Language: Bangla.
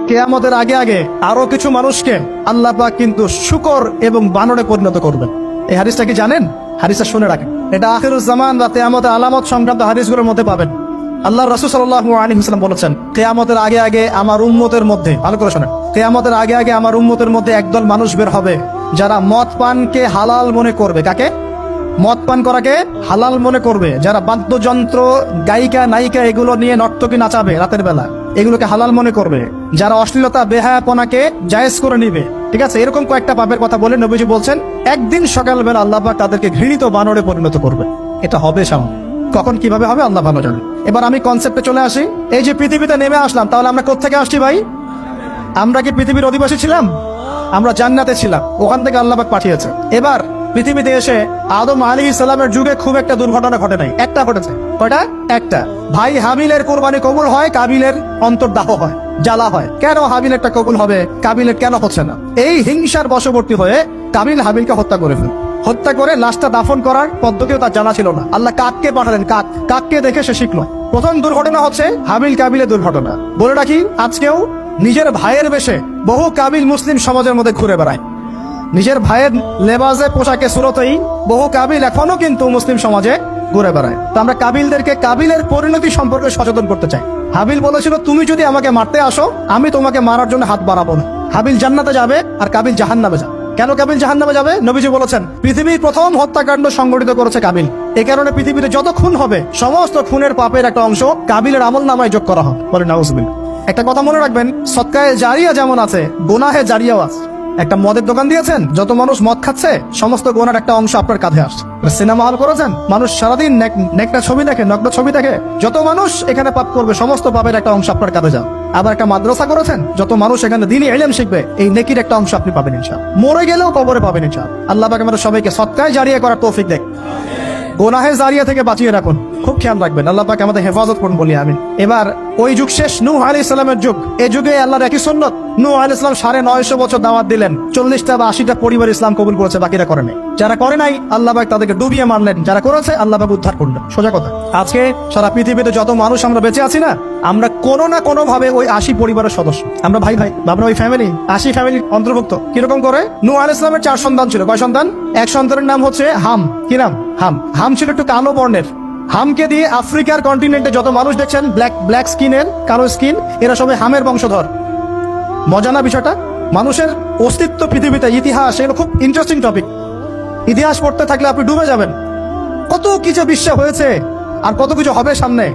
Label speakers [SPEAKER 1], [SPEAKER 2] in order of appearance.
[SPEAKER 1] কিয়ামতের আগে আগে আরো কিছু মানুষকে আল্লাহ পাক কিন্তু শূকর এবং বানরে পরিণত করবেন। এই হাদিসটা কি জানেন? হাদিসটা শুনে রাখেন, এটা আখিরুজ জামান বা কিয়ামতের আলামত সংক্রান্ত হাদিসগুলোর মধ্যে পাবেন। আল্লাহ রাসূল সাল্লাল্লাহু আলাইহি ওয়াসাল্লাম বলেছেন, কিয়ামতের আগে আগে আমার উম্মতের মধ্যে, ভালো করে শোনেন, কিয়ামতের আগে আগে আমার উম্মতের মধ্যে একদল মানুষ বের হবে যারা মদ পানকে হালাল মনে করবে। কাকে? মদ পান করাকে হালাল মনে করবে। যারা বাদ্যযন্ত্র, গায়িকা, নায়িকা এগুলো নিয়ে নর্তকী নাচাবে রাতের বেলা, এগুলোকে হালাল মনে করবে। যারা অশ্লীলতা, বেহায়াপনাকে জায়েজ করে নিবে, ঠিক আছে, এরকম কয়েকটা পাপের কথা বলে নবীজি বলছেন একদিন সকালবেলা আল্লাহ পাক তাদেরকে ঘৃণিত বানরে পরিণত করবে। এটা হবে সামনে, কখন কিভাবে হবে আল্লাহ ভালো জানেন। এবার আমি কনসেপ্টে চলে আসি। এই যে পৃথিবীতে নেমে আসলাম, তাহলে আমরা কোত্থেকে আসছি ভাই? আমরা কি পৃথিবীর অধিবাসী ছিলাম? আমরা জান্নাতে ছিলাম, ওখান থেকে আল্লাহ পাক পাঠিয়েছে। এবার পৃথিবীতে এসে আদম আলাইহিস সালামের যুগে খুব একটা দুর্ঘটনা ঘটে নাই, একটা ঘটেছে। কয়টা? একটা। ভাই হাবিলের কোরবানি কবুল হয়, কাবিলের অন্তর্দাহ হয়, জ্বালা হয়। কেন হাবিলেরটা কবুল হবে, কাবিলের কেন হচ্ছে না? এই হিংসার বশবর্তী হয়ে কাবিল হাবিলকে হত্যা করে ফেলে, হত্যা করে লাশটা দাফন করার পদ্ধতিও তার জানা ছিল না। আল্লাহ কাককে পাঠালেন, কাককে দেখে সে শিখলো। প্রথম দুর্ঘটনা হচ্ছে হাবিল কাবিলের দুর্ঘটনা। বলে রাখি, আজকেও নিজের ভাইয়ের বেশে বহু কাবিল মুসলিম সমাজের মধ্যে ঘুরে বেড়ায়। নিজের ভাইয়ের লেবাসে, পোশাকে, সুরতেই বহু কাবিল এখনো কিন্তু মুসলিম সমাজে ঘুরে বেড়ায়। তো আমরা কাবিলদেরকে কাবিলের পরিণতি সম্পর্কে সচেতন করতে চাই। হাবিল বলেছিল, তুমি যদি আমাকে মারতে আসো, আমি তোমাকে মারার জন্য হাত বাড়াবো না। হাবিল জান্নাতে যাবে আর কাবিল জাহান্নামে যাবে। কেন কাবিল জাহান্নামে যাবে? নবীজি বলেছেন, পৃথিবীর প্রথম হত্যাকাণ্ড সংগঠিত করেছে কাবিল। এই কারণে পৃথিবীতে যত খুন হবে, সমস্ত খুনের পাপের একটা অংশ কাবিলের আমলনামায় যোগ করা হবে। বলে নাউজুবিল্লাহ। একটা কথা মনে রাখবেন, সদকায়ে জারিয়া যেমন আছে, গুনাহে জারিয়াও আছে। একটা মদের দোকান দিয়েছেন, যত মানুষ মদ খাচ্ছে, সমস্ত গোনার একটা অংশ আপনার কাঁধে আসছে। সিনেমা হল করেছেন, মানুষ সারাদিন নেকটা ছবি দেখে, নগ্ন ছবি দেখে, যত মানুষ এখানে পাপ করবে, সমস্ত পাপের একটা অংশ আপনার কাঁধে যাবে। আবার একটা মাদ্রাসা করেছেন, যত মানুষ এখানে দ্বীনি ইলম শিখবে, এই নেকির একটা অংশ আপনি পাবেন ইনশাআল্লাহ। মরে গেলেও কবরে পাবেন ইনশাআল্লাহ। আল্লাহ পাক আমাদের সবাইকে সদকায়ে জারিয়া করার তৌফিক দেয়, গোনাহে জারিয়া থেকে বাঁচিয়ে রাখুন। খুব খেয়াল রাখবেন, আল্লাহ পাক আমাদের হেফাজত করুন বলি আমিন। এবার ওই যুগ শেষ, নূহ আলাইহিস সালামের যুগ। এই যুগে আল্লাহর একই সুন্নত, নূহ আলাইহিস সালাম 950 বছর দাওয়াত দিলেন, 40টা বা 80টা পরিবার ইসলাম কবুল করেছে, বাকিরা করে নাই। যারা করে নাই আল্লাহ পাক তাদেরকে ডুবিয়ে মারলেন, যারা করেছে আল্লাহ পাক উদ্ধার করলেন। সোজা কথা, আজকে সারা পৃথিবীতে যত মানুষ আমরা বেঁচে আছি না, আমরা কোনো না কোনো ভাবে ওই 80 পরিবারের সদস্য। আমরা ভাই ভাই, আমরা ওই ফ্যামিলি, 80 ফ্যামিলির অন্তর্ভুক্ত। কিরকম করে? নূহ আলাইহিস সালামের 4 সন্তান ছিল। কয় সন্তান? এক সন্তানের নাম হচ্ছে হাম। কি নাম? হাম। হাম ছিল একটু কালো বর্ণের। হামকে দিয়ে আফ্রিকার কন্টিনেন্টে যত মানুষ দেখছেন ব্ল্যাক স্কিনের, কালো স্কিন, এরা সবাই হামের বংশধর। মজা না বিষয়টা? মানুষের অস্তিত্ব পৃথিবীতে, ইতিহাস, এগুলো খুব ইন্টারেস্টিং টপিক। ইতিহাস পড়তে থাকলে আপনি ডুবে যাবেন। কত কিছু বিশ্বে হয়েছে আর কত কিছু হবে সামনে।